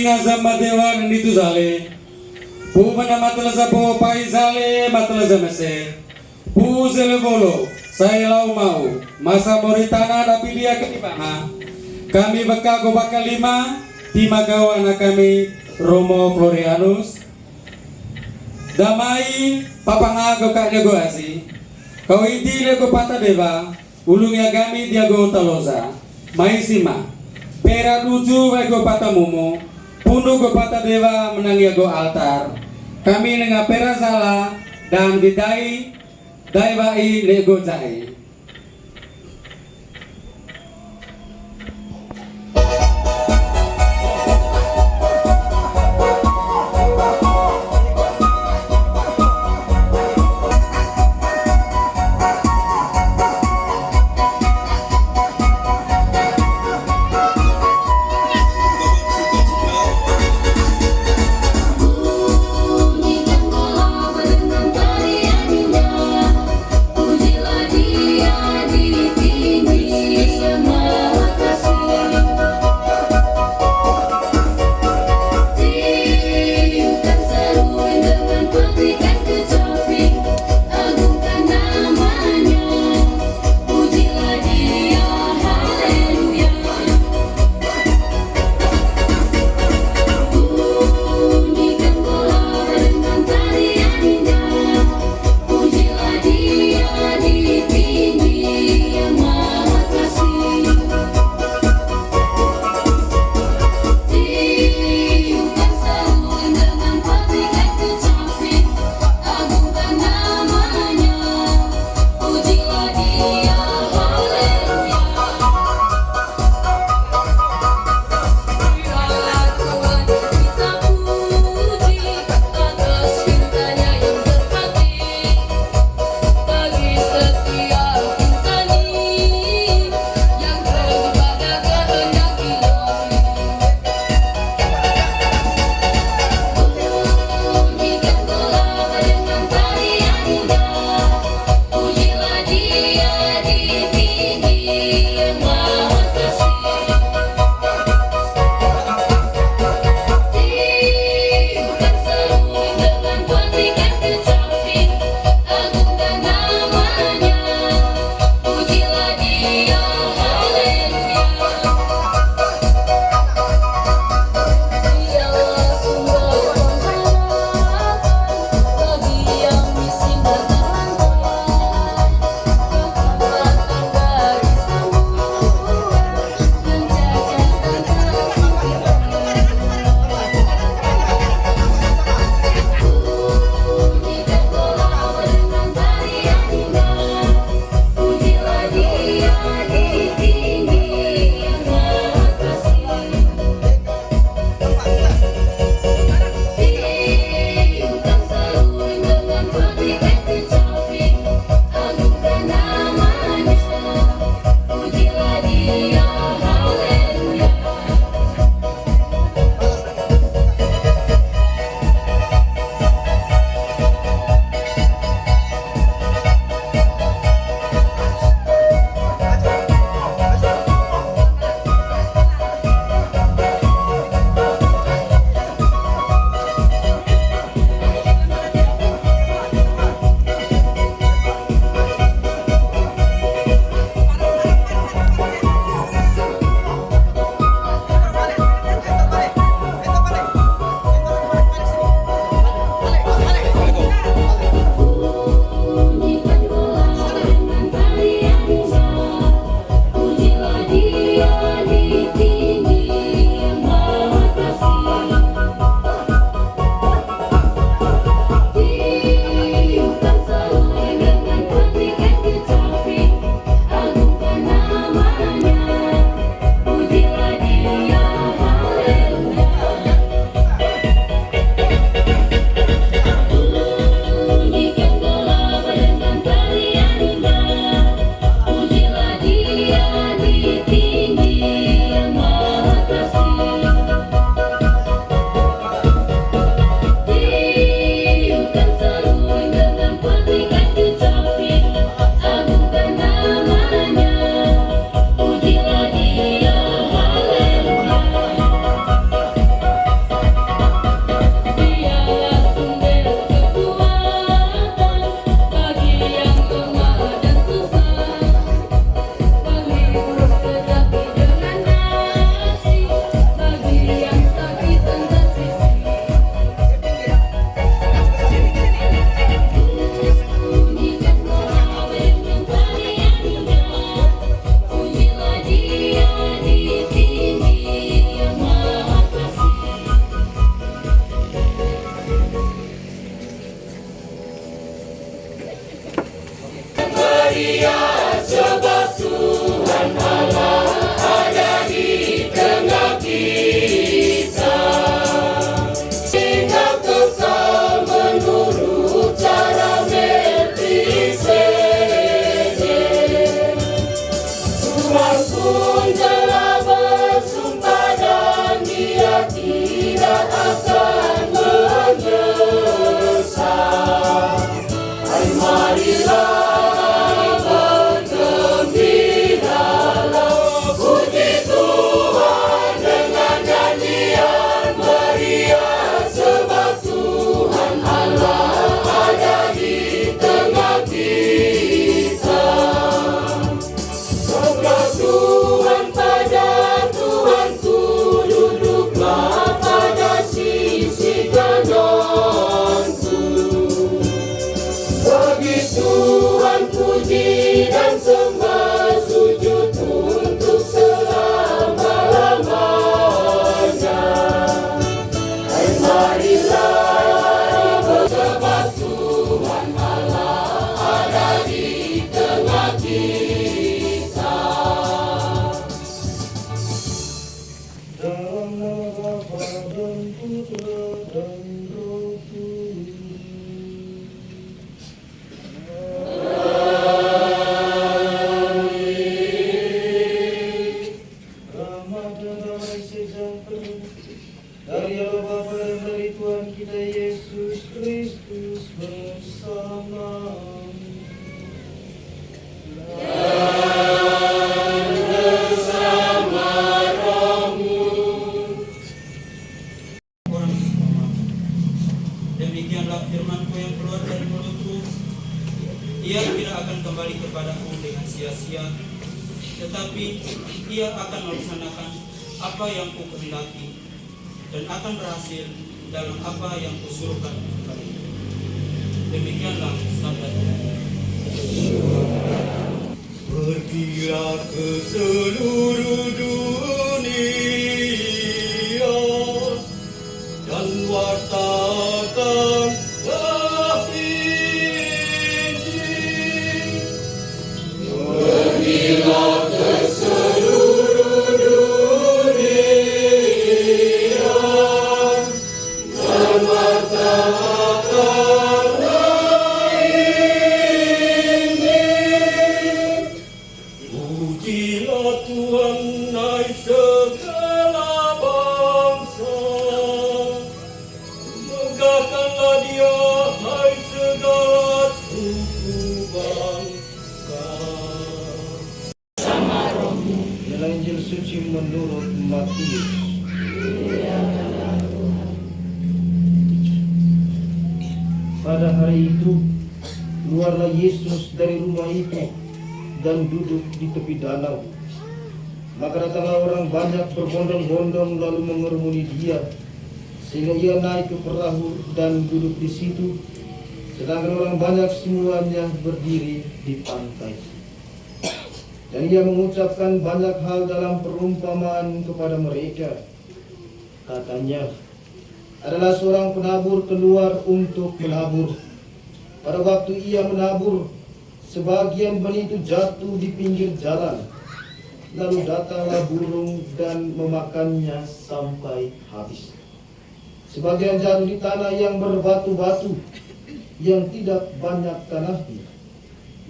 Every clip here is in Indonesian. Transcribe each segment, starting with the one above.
Ngazama dewa nanditu sale. Pu mana matla sa po pai sale matla sa mese. Pu sele bolo saya lau mau masa moritana tapi dia kelima. Kami bekago bakal lima timagawa na kami Romo Florianus. Damai papangago ka nego asi. Kau hindi lego pata deva ulungnya kami dia go talosa. Maisima. Pera lucu wego pata mumu. Puno go pata dewa menangya go altar. Kami nenga pera salah dan didai daiwai nego jai. Bunyikan bola dengan tarian indah, pujilah Dia. Dari Allah Bapa dan dari Tuhan kita Yesus Kristus bersama. Demikianlah firman-Ku yang keluar dari mulut-Ku. Ia tidak akan kembali kepadaku dengan sia-sia, tetapi ia akan melaksanakan apa yang Ku kehendaki dan akan berhasil dalam apa yang Kusuruhkan kepadamu. Demikianlah sabda Tuhan. Pergilah ke seluruh dunia dan wartakanlah Injil. Pergilah ke seluruh dunia dan wartakanlah Injil. Pujilah Tuhan, hai segala bangsa. Megahkanlah Dia, hai segala suku bangsa. Dalam Injil suci menurut Matius. Pada hari itu, keluarlah Yesus dari rumah itu dan duduk di tepi danau. Maka datanglah orang banyak berbondong-bondong lalu mengerumuni Dia, sehingga Ia naik ke perahu dan duduk di situ, sedangkan orang banyak semuanya berdiri di pantai. Dan Ia mengucapkan banyak hal dalam perumpamaan kepada mereka. Katanya, adalah seorang penabur keluar untuk menabur. Pada waktu ia menabur, sebagian benih itu jatuh di pinggir jalan. Lalu datanglah burung dan memakannya sampai habis. Sebagian jatuh di tanah yang berbatu-batu, yang tidak banyak tanahnya.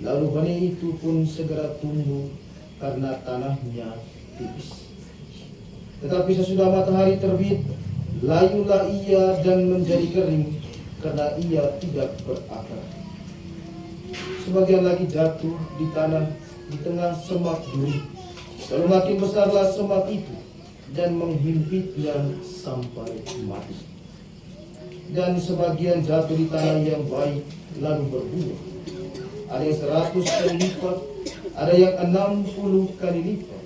Lalu benih itu pun segera tumbuh karena tanahnya tipis. Tetapi sesudah matahari terbit, layulah ia dan menjadi kering karena ia tidak berakar. Sebagian lagi jatuh di tanah di tengah semak duri. Lalu makin besarlah semak itu dan menghimpitnya sampai mati. Dan sebagian jatuh di tanah yang baik lalu berbuah. Ada yang 100 kali lipat, ada yang 60 kali lipat,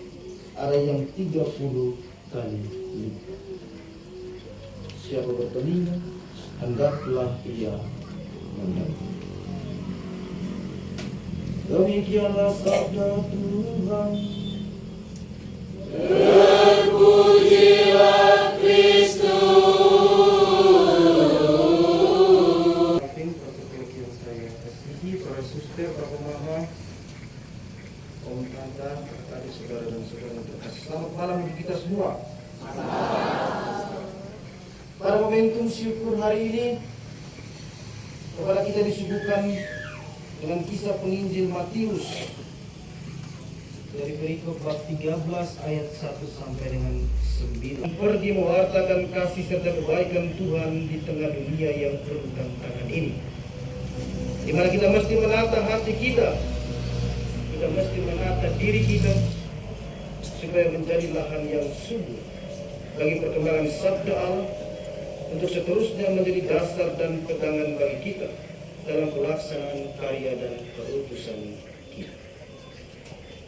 ada yang 30 kali lipat. Siapa bertelinga, hendaklah ia mendengar. Demikianlah sabda Tuhan. Terpujilah Kristus. Yang saya kasihi para suster, para pemahaman, Om Tante, adik saudara dan saudara yang terkasih. Selamat malam bagi kita semua. Pada momentum syukur hari ini, kepada kita disuguhkan dengan kisah penginjil Matius dari perikop bab 13 ayat 1 sampai dengan 9. Pergi mewartakan kasih serta kebaikan Tuhan di tengah dunia yang penuh tantangan ini, di mana kita mesti menata hati kita, kita mesti menata diri kita supaya menjadi lahan yang subur bagi perkembangan sabda Allah, untuk seterusnya menjadi dasar dan pegangan bagi kita dalam pelaksanaan karya dan perutusan kita.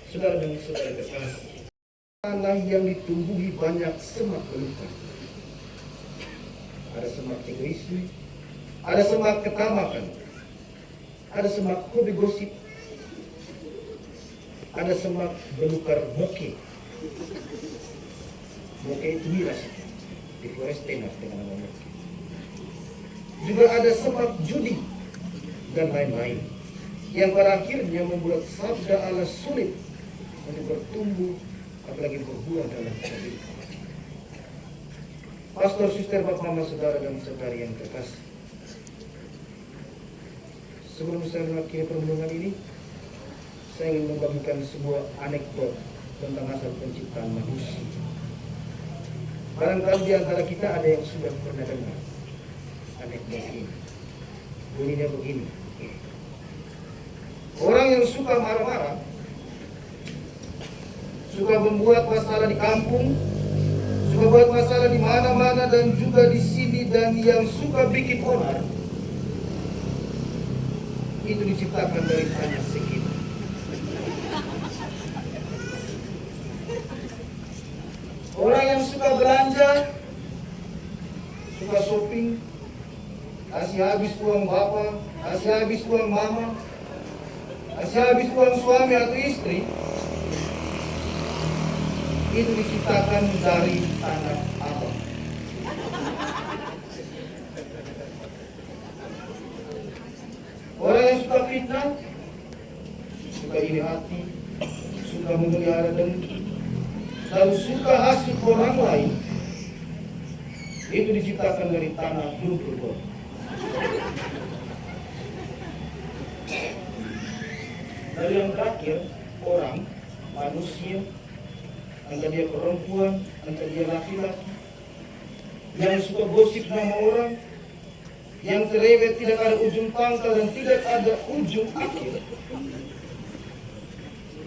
Saudara dan saudara terkasih, tanah yang ditumbuhi banyak semak belukar. Ada semak egoisme, ada semak ketamakan, ada semak hobi gosip, ada semak belukar bokeh. Bokeh itu miras, di Flores Tengah dengan nama bokeh. Juga ada semak judi dan lain-lain, yang pada akhirnya membuat sabda Allah sulit untuk bertumbuh, apalagi berbuah dalam kehidupan. Pastor, suster, bapak, mama, saudara dan saudari yang terkasih, sebelum saya mengakhiri perundungan ini, saya ingin membagikan sebuah anekdot tentang asal penciptaan manusia. Barangkali di antara kita ada yang sudah pernah dengar anekdot ini. Bunyinya begini: orang yang suka marah-marah, suka membuat masalah di kampung, suka buat masalah di mana-mana dan juga di sini, dan yang suka bikin onar, itu diciptakan dari tanah sekitar. Orang yang suka belanja, suka shopping, kasih habis uang bapak, kasih habis uang mama, kasih habis uang suami atau istri, itu diciptakan dari tanah abang. Orang yang suka fitnah, suka iri hati, suka memelihara dengki, dan suka hasut orang lain, itu diciptakan dari tanah lumpur. Lalu yang terakhir, orang, manusia, entah dia perempuan, entah dia laki-laki, yang suka gosip nama orang, yang cerewet, tidak ada ujung pangkal dan tidak ada ujung akhir,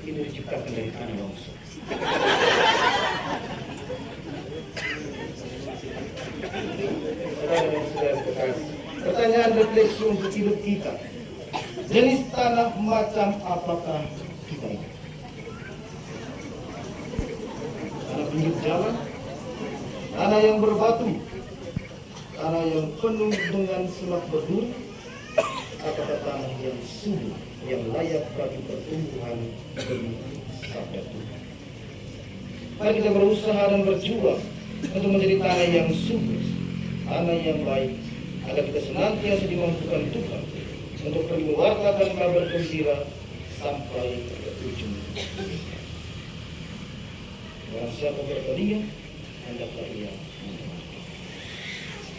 itu diciptakan dari tanah longsor. Pertanyaan refleksi untuk hidup kita: jenis tanah macam apakah kita ini? Tanah pinggir jalan, tanah yang berbatu, tanah yang penuh dengan semak berduri, apakah tanah yang subur, yang layak bagi pertumbuhan demi sabda Tuhan? Mari kita berusaha dan berjuang untuk menjadi tanah yang subur, tanah yang baik, agar kita senantiasa dimampukan Tuhan untuk pergi mewartakan kabar gembira sampai ke ujung. Barang siapa berkedia, hendaklah ia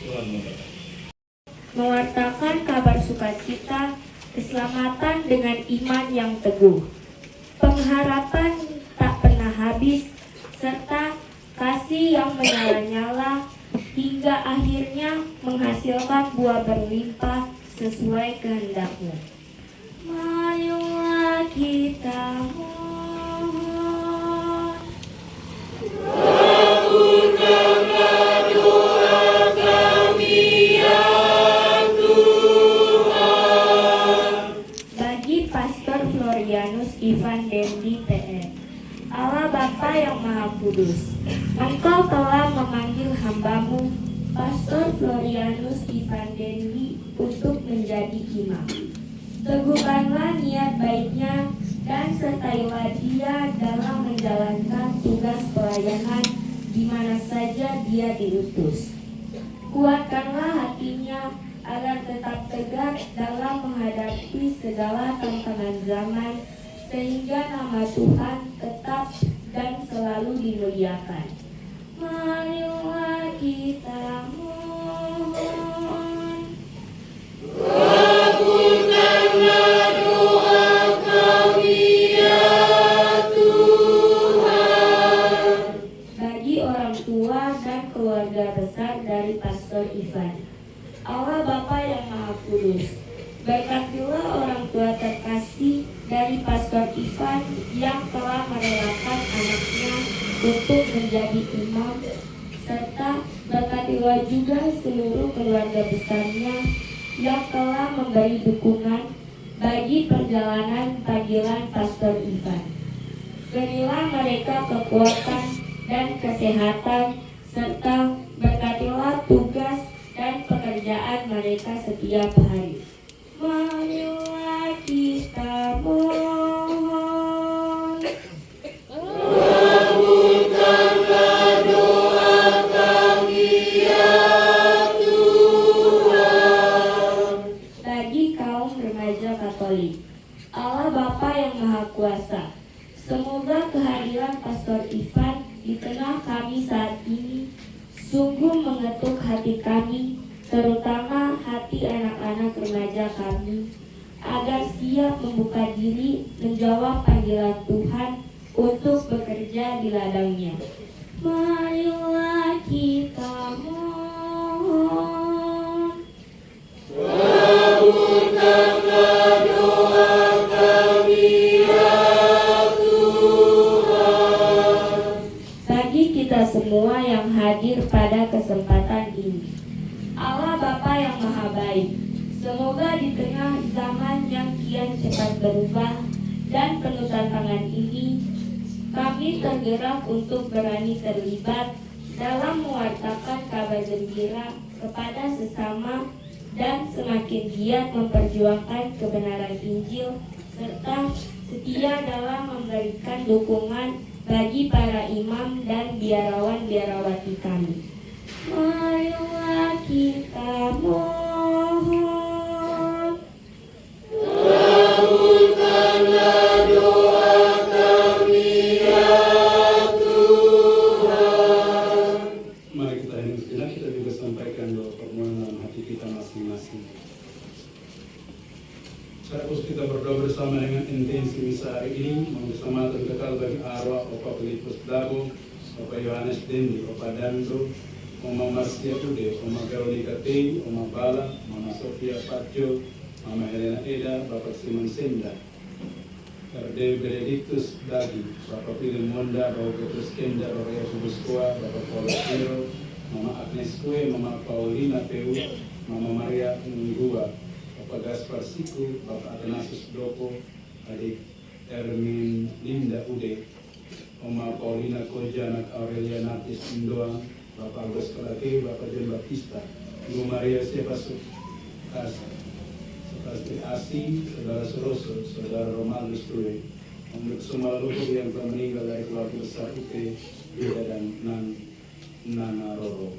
Tuhan memberkati. Mewartakan kabar sukacita, keselamatan dengan iman yang teguh, pengharapan tak pernah habis, serta kasih yang menyala-nyala, hingga akhirnya menghasilkan buah berlimpah sesuai kehendak-Mu. Marilah kita mohon. Kabulkanlah doa kami ya Tuhan. Bagi Pastor Florianus Ivan Dendi TN, Allah Bapa yang Maha Kudus, Engkau telah memanggil hamba-Mu, Pastor Florianus Ivan Dendi, untuk menjadi imam. Teguhkanlah niat baiknya dan sertailah dia dalam menjalankan tugas pelayanan di mana saja dia diutus. Kuatkanlah hatinya agar tetap tegar dalam menghadapi segala tantangan zaman, sehingga nama Tuhan tetap dan selalu dimuliakan. Marilah kita mohon. Kabulkanlah doa kami ya Tuhan. Bagi orang tua dan keluarga besar dari Pastor Ivan, Allah Bapa yang Maha Kudus, berkatilah orang tua terkasih dari Pastor Ivan yang telah merelakan anaknya untuk menjadi imam, serta berkatilah juga seluruh keluarga besarnya yang telah memberi dukungan bagi perjalanan panggilan Pastor Ivan. Berilah mereka kekuatan dan kesehatan, serta berkatilah tugas dan pekerjaan mereka setiap hari. Marilah kita mohon. Kabulkanlah doa kami ya Tuhan. Bagi kaum remaja Katolik, Allah Bapa yang Maha Kuasa, semoga kehadiran Pastor Ivan di tengah kami saat ini sungguh mengetuk hati kami, terutama hati anak-anak remaja kami, agar siap membuka diri menjawab panggilan Tuhan untuk bekerja di ladangnya. Marilah kita mohon. Kabulkanlah doa kami ya Tuhan. Bagi kita semua yang hadir pada kesempatan ini, Allah Bapa yang Maha Baik, semoga di tengah zaman yang kian cepat berubah dan penuh tantangan ini, kami tergerak untuk berani terlibat dalam mewartakan kabar gembira kepada sesama dan semakin giat memperjuangkan kebenaran Injil, serta setia dalam memberikan dukungan bagi para imam dan biarawan-biarawati kami. Marilah kita mohon. Kabulkanlah doa kami ya Tuhan. Mari kita hening sejenak, kita juga sampaikan doa permohonan dalam hati kita masing-masing. Secara khusus kita berdoa bersama dengan intensi misa hari ini, mengesamatkan kekal bagi arwah Opa Filipus Dabo, Opa Yohanes Dendi, Opa Dando, Oma Marsia Ude, Oma Veronica Tei, Oma Bala, Mama Sofia Patjo, Mama Helena Eda, Bapak Simon Senda, Dewi Benedictus Dagi, Bapak Pilih Monda, Bapak Petrus Kenda, Bapak Yakubus Koa, Bapak Paulus Hero, Mama Agnes Kue, Mama Paulina Peu, Mama Maria Unggua, Bapak Gaspar Siku, Bapak Athanasius Doko, Adik Ermin Linda Ude, Oma Paulina Koja, Anak Aurelia Natis Indoang, Bapak Agus Kalake, Bapak John Baptista, Ibu Maria Sepas Sekastri Asi, Saudara Suroso, Saudara Romaldus Tue, untuk semua leluhur yang telah meninggal dari keluarga besar Upe, Yuda dan Nana Roro.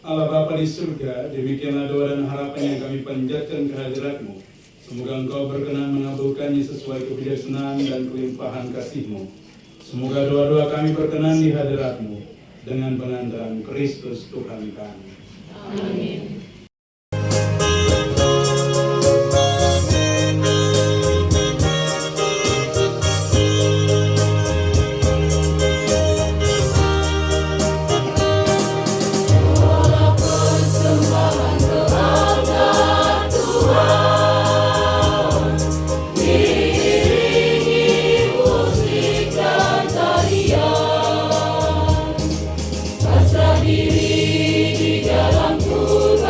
Allah Bapa di surga, demikianlah doa dan harapan yang kami panjatkan kehadirat-Mu. Semoga Engkau berkenan mengabulkannya sesuai kebijaksanaan dan kelimpahan kasih-Mu. Semoga doa-doa kami berkenan di hadirat-Mu dengan pengantaran Kristus Tuhan kami. Amin. Diri di dalam Tuhan.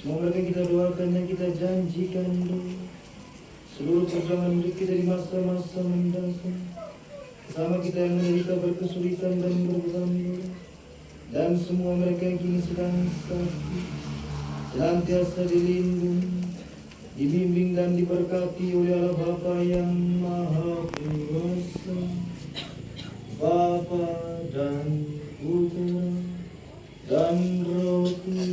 Semua mereka kita doakan dan kita janjikan dulu. Seluruh perjuangan hidup kita di masa-masa mendatang. Sama kita yang menderita berkesulitan dan berbangga. Dan semua mereka yang kini sedang sakit. Senantiasa dilindungi, dibimbing dan diberkati oleh Allah Bapa yang Maha Kuasa. Bapa dan Putra dan Roh Kudus.